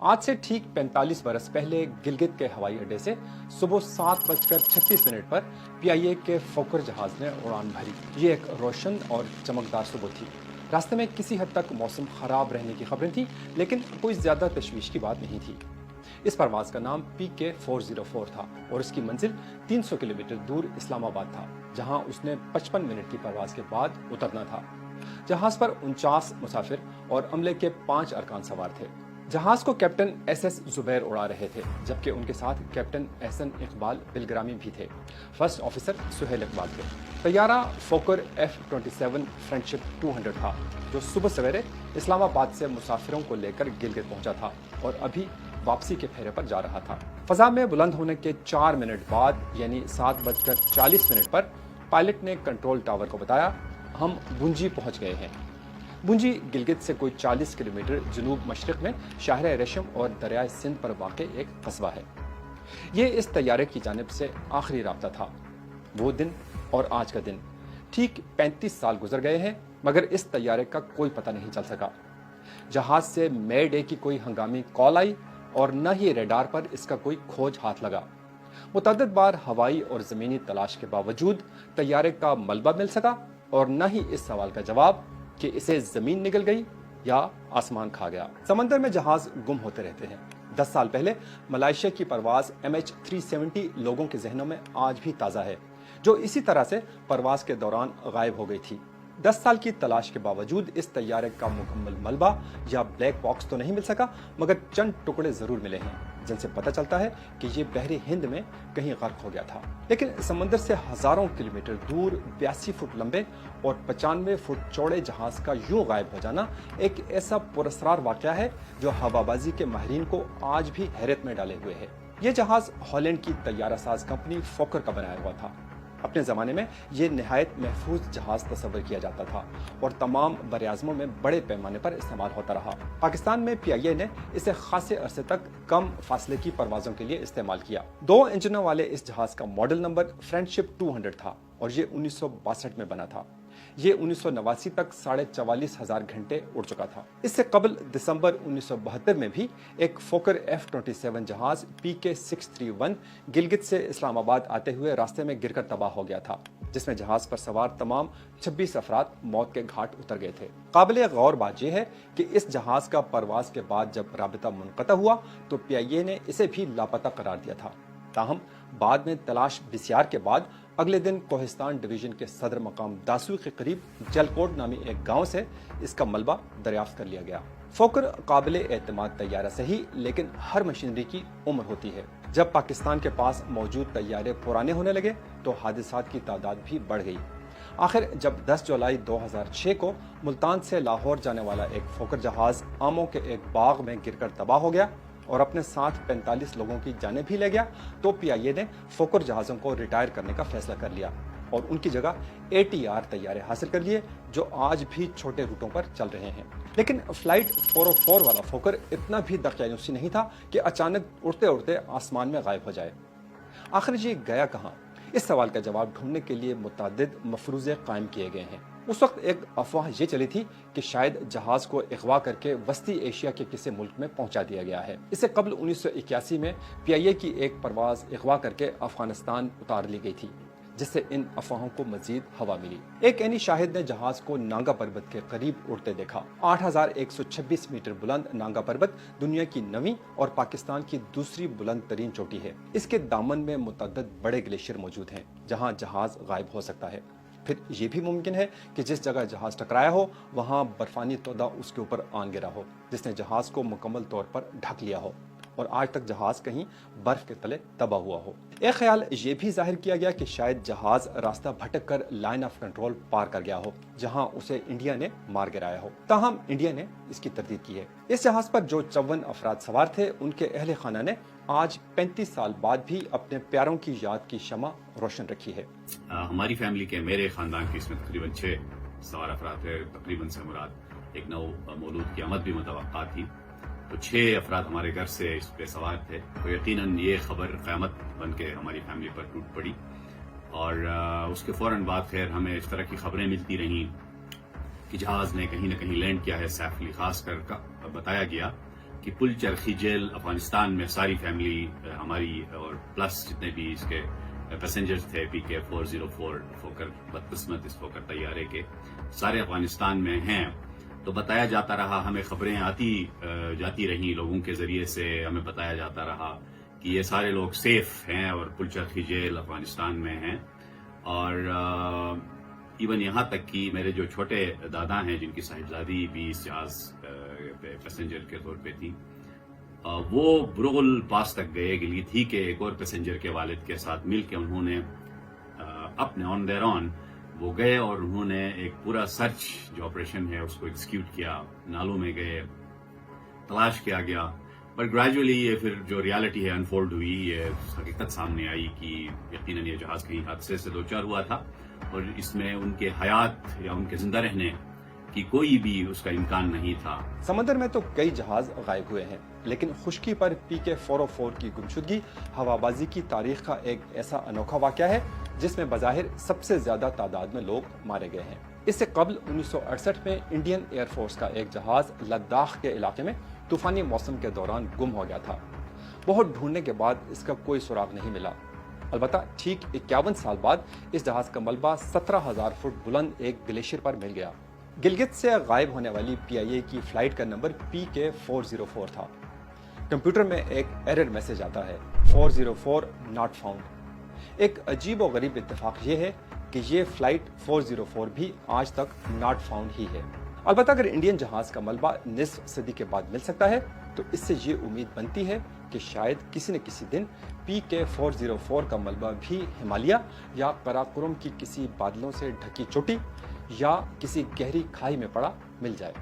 آج سے ٹھیک 45 برس پہلے گلگت کے ہوائی اڈے سے صبح 7:36 پر PIA کے فوکر جہاز نے اڑان بھری۔ یہ ایک روشن اور چمکدار صبح تھی۔ راستے میں کسی حد تک موسم خراب رہنے کی خبریں تھیں، لیکن کوئی زیادہ تشویش کی بات نہیں تھی۔ اس پرواز کا نام PK-404 تھا اور اس کی منزل 300 کلومیٹر دور اسلام آباد تھا، جہاں اس نے 55 منٹ کی پرواز کے بعد اترنا تھا۔ جہاز پر 49 مسافر اور عملے کے 5 ارکان سوار تھے۔ جہاز کو کیپٹن SS زبیر اڑا رہے تھے، جبکہ ان کے ساتھ کیپٹن احسن اقبال بلگرامی بھی تھے۔ فرسٹ آفیسر سہیل اقبال تھے۔ طیارہ فوکر F-27 فرینڈشپ 200 تھا، جو صبح سویرے اسلام آباد سے مسافروں کو لے کر گلگت پہنچا تھا اور ابھی واپسی کے پھیرے پر جا رہا تھا۔ فضا میں بلند ہونے کے 4 منٹ بعد یعنی 7:40 پر پائلٹ نے کنٹرول ٹاور کو بتایا، ہم بنجی پہنچ گئے ہیں۔ بنجی گلگت سے کوئی 40 کلومیٹر جنوب مشرق میں شاہراہ ریشم اور دریائے سندھ پر واقع ایک قصبہ ہے۔ یہ اس طیارے کی جانب سے آخری رابطہ تھا۔ وہ دن اور آج کا دن، ٹھیک 35 سال گزر گئے ہیں، مگر اس طیارے کا کوئی پتہ نہیں چل سکا۔ جہاز سے مے ڈے کی کوئی ہنگامی کال آئی اور نہ ہی ریڈار پر اس کا کوئی کھوج ہاتھ لگا۔ متعدد بار ہوائی اور زمینی تلاش کے باوجود طیارے کا ملبہ مل سکا اور نہ ہی اس سوال کا جواب کہ اسے زمین نگل گئی یا آسمان کھا گیا۔ سمندر میں جہاز گم ہوتے رہتے ہیں۔ 10 سال پہلے ملائیشیا کی پرواز MH370 لوگوں کے ذہنوں میں آج بھی تازہ ہے، جو اسی طرح سے پرواز کے دوران غائب ہو گئی تھی۔ 10 سال کی تلاش کے باوجود اس طیارے کا مکمل ملبہ یا بلیک باکس تو نہیں مل سکا، مگر چند ٹکڑے ضرور ملے ہیں، جن سے پتہ چلتا ہے کہ یہ بحر ہند میں کہیں غرق ہو گیا تھا۔ لیکن سمندر سے ہزاروں کلومیٹر دور 82 فٹ لمبے اور 95 فٹ چوڑے جہاز کا یوں غائب ہو جانا ایک ایسا پراسرار واقعہ ہے جو ہوابازی کے ماہرین کو آج بھی حیرت میں ڈالے ہوئے ہے۔ یہ جہاز ہالینڈ کی طیارہ ساز کمپنی فوکر کا بنایا ہوا تھا۔ اپنے زمانے میں یہ نہایت محفوظ جہاز تصور کیا جاتا تھا اور تمام براعظموں میں بڑے پیمانے پر استعمال ہوتا رہا۔ پاکستان میں PIA نے اسے خاصے عرصے تک کم فاصلے کی پروازوں کے لیے استعمال کیا۔ 2 انجنوں والے اس جہاز کا ماڈل نمبر فرینڈشپ 200 تھا اور یہ 1962 میں بنا تھا۔ یہ 1989 تک 44,500 گھنٹے اڑ چکا تھا۔ اس سے قبل دسمبر 1972 میں بھی ایک فوکر F-27 جہاز PK-631 گلگت سے اسلام آباد آتے ہوئے راستے میں گر کر تباہ ہو گیا تھا، جس میں جہاز پر سوار تمام 26 افراد موت کے گھاٹ اتر گئے تھے۔ قابل غور بات یہ ہے کہ اس جہاز کا پرواز کے بعد جب رابطہ منقطع ہوا تو PIA نے اسے بھی لاپتہ قرار دیا تھا۔ تاہم بعد میں تلاش بسیار کے بعد اگلے دن کوہستان ڈویژن کے صدر مقام داسوئی کے قریب جلکوٹ نامی ایک گاؤں سے اس کا ملبہ دریافت کر لیا گیا۔ فوکر قابل اعتماد طیارہ صحیح، لیکن ہر مشینری کی عمر ہوتی ہے۔ جب پاکستان کے پاس موجود طیارے پرانے ہونے لگے تو حادثات کی تعداد بھی بڑھ گئی۔ آخر جب 10 جولائی 2006 کو ملتان سے لاہور جانے والا ایک فوکر جہاز آموں کے ایک باغ میں گر کر تباہ ہو گیا اور اپنے ساتھ 45 لوگوں کی جانیں بھی لے گیا تو PIA نے فوکر جہازوں کو ریٹائر کرنے کا فیصلہ کر لیا اور ان کی جگہ ATR طیارے حاصل کر لیے، جو آج بھی چھوٹے روٹوں پر چل رہے ہیں۔ لیکن فلائٹ 404 والا فوکر اتنا بھی دقیانوسی نہیں تھا کہ اچانک اڑتے اڑتے آسمان میں غائب ہو جائے۔ آخر یہ گیا کہاں؟ اس سوال کا جواب ڈھونڈنے کے لیے متعدد مفروضے قائم کیے گئے ہیں۔ اس وقت ایک افواہ یہ چلی تھی کہ شاید جہاز کو اغوا کر کے وسطی ایشیا کے کسی ملک میں پہنچا دیا گیا ہے۔ اس سے قبل 1981 میں PIA کی ایک پرواز اغوا کر کے افغانستان اتار لی گئی تھی، جس سے ان افواہوں کو مزید ہوا ملی۔ ایک عینی شاہد نے جہاز کو نانگا پربت کے قریب اڑتے دیکھا۔ 8,126 میٹر بلند نانگا پربت دنیا کی 9ویں اور پاکستان کی دوسری بلند ترین چوٹی ہے۔ اس کے دامن میں متعدد بڑے گلیشیئر موجود ہیں جہاں جہاز غائب ہو سکتا ہے۔ پھر یہ بھی ممکن ہے کہ جس جگہ جہاز ٹکرایا ہو وہاں برفانی تودہ اس کے اوپر آن گرا ہو، جس نے جہاز کو مکمل طور پر ڈھک لیا ہو اور آج تک جہاز کہیں برف کے تلے دبا ہوا ہو۔ ایک خیال یہ بھی ظاہر کیا گیا کہ شاید جہاز راستہ بھٹک کر لائن آف کنٹرول پار کر گیا ہو، جہاں اسے انڈیا نے مار گرایا ہو۔ تاہم انڈیا نے اس کی تردید کی ہے۔ اس جہاز پر جو 54 افراد سوار تھے، ان کے اہل خانہ نے آج 35 سال بعد بھی اپنے پیاروں کی یاد کی شمع روشن رکھی ہے۔ ہماری فیملی کے، میرے خاندان کی اس میں تقریباً 6 سوار افراد تھے۔ تقریباً سے مراد ایک نو مولود کی آمد بھی متوقع تھی، تو 6 افراد ہمارے گھر سے اس پہ سوار تھے۔ تو یقیناً یہ خبر قیامت بن کے ہماری فیملی پر ٹوٹ پڑی اور اس کے فوراً بعد خیر ہمیں اس طرح کی خبریں ملتی رہیں کہ جہاز نے کہیں نہ کہیں لینڈ کیا ہے۔ سیف علی خاص کر بتایا گیا کہ پل چرخی جیل افغانستان میں ساری فیملی ہماری اور پلس جتنے بھی اس کے پیسنجرز تھے PK-404 فوکر، بدقسمت اس فوکر طیارے کے، سارے افغانستان میں ہیں. تو بتایا جاتا رہا، ہمیں خبریں آتی جاتی رہیں، لوگوں کے ذریعے سے ہمیں بتایا جاتا رہا کہ یہ سارے لوگ سیف ہیں اور پل چرخی جیل افغانستان میں ہیں. اور ایون یہاں تک کہ میرے جو چھوٹے دادا ہیں جن کی صاحبزادی بھی اس جہاز پیسنجر کے طور پہ تھی، وہ برغل پاس تک گئے گلگت ہی کے ایک اور پیسنجر کے والد کے ساتھ مل کے انہوں نے اپنے آن دیر آن وہ گئے اور انہوں نے ایک پورا سرچ جو آپریشن ہے اس کو ایگزیکیوٹ کیا. نالوں میں گئے، تلاش کیا گیا، بٹ گریجولی یہ پھر جو ریالٹی ہے انفولڈ ہوئی، یہ حقیقت سامنے آئی کہ یقیناً یہ جہاز کہیں حادثے سے دوچار ہوا تھا اور اس میں ان کے حیات یا ان کے زندہ رہنے کی کوئی بھی اس کا امکان نہیں تھا. سمندر میں تو کئی جہاز غائب ہوئے ہیں، لیکن خشکی پر PK-404 کی گمشدگی ہوا بازی کی تاریخ کا ایک ایسا انوکھا واقعہ ہے جس میں بظاہر سب سے زیادہ تعداد میں لوگ مارے گئے ہیں. اس سے قبل 1968 میں انڈین ایئر فورس کا ایک جہاز لداخ کے علاقے میں طوفانی موسم کے دوران گم ہو گیا تھا. بہت ڈھونڈنے کے بعد اس کا کوئی سراغ نہیں ملا. البتہ ٹھیک 51 سال بعد اس جہاز کا ملبہ 17,000 فٹ بلند ایک گلیشیئر پر مل گیا. گلگت سے غائب ہونے والی PIA کی فلائٹ کا نمبر PK-404 تھا. کمپیوٹر میں ایک ایرر میسج آتا ہے، 404 ناٹ فاؤنڈ. ایک عجیب و غریب اتفاق یہ ہے کہ یہ فلائٹ 404 بھی آج تک ناٹ فاؤنڈ ہی ہے. البتہ اگر انڈین جہاز کا ملبہ نصف صدی کے بعد مل سکتا ہے تو اس سے یہ امید بنتی ہے کہ شاید کسی نہ کسی دن PK-404 کا ملبہ بھی ہمالیہ یا قراقرم کی کسی بادلوں سے ڈھکی چوٹی یا کسی گہری کھائی میں پڑا مل جائے.